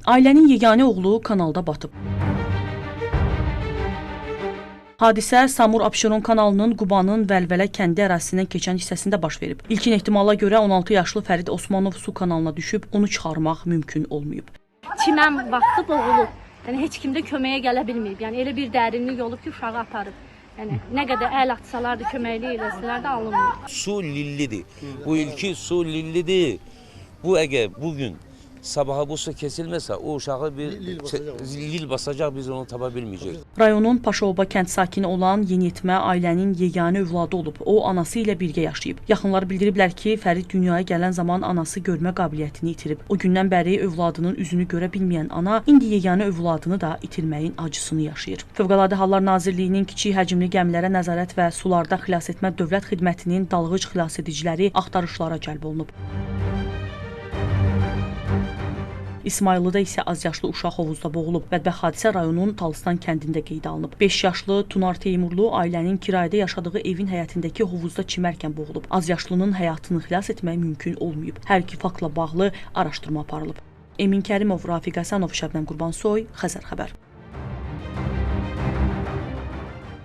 Ailənin yeganə oğlu kanalda batıb. Hadisə Samur Abşeron kanalının Qubanın Vəlvələ kəndi ərazisindən keçən hissəsində baş verib. İlkin ehtimala görə 16 yaşlı Fərid Osmanov su kanalına düşüb, onu çıxarmaq mümkün olmayıb. Çimən vaxtı boğulub. Yəni heç kim də köməyə gələ bilməyib. Yəni elə bir dərinlik olub ki, uşağı aparıb. Yəni nə qədər əl atsalar da, köməklik eləsələr də alınmır. Su lillidir. Bu ilki su lillidir. Bu əgər bugün sabaha bu su kesilməsə, o uşağı bir lil basacaq, biz onu tapa bilməyəcəyik. Rayonun Paşaoba kənd sakini olan yeniyetmə ailənin yeganə övladı olub. O, anası ilə birgə yaşayıb. Yaxınları bildiriblər ki, Fərid dünyaya gələn zaman anası görmə qabiliyyətini itirib. O gündən bəri övladının üzünü görə bilməyən ana, indi yeganə övladını da itirməyin acısını yaşayır. Fövqəladə Hallar Nazirliyinin kiçik həcmli gəmilərə nəzarət və sularda xilas etmə dövlət xidmətinin dalğıc xilas ediciləri axtarışlara cəlb olunub. İsmayıllıda isə azyaşlı uşaq hovuzda boğulub. Bədbəxt hadisə rayonun Talıstan kəndində qeydə alınıb. 5 yaşlı Tunar Teymurlu ailənin kirayədə yaşadığı evin həyətindəki hovuzda çimərkən boğulub. Azyaşlının həyatını xilas etmək mümkün olmayıb. Hər iki faktla bağlı araşdırma aparılıb. Emin Kərimov, Rafiq Həsənov, Şəbnəm Qurbansoy, Xəzər xəbər.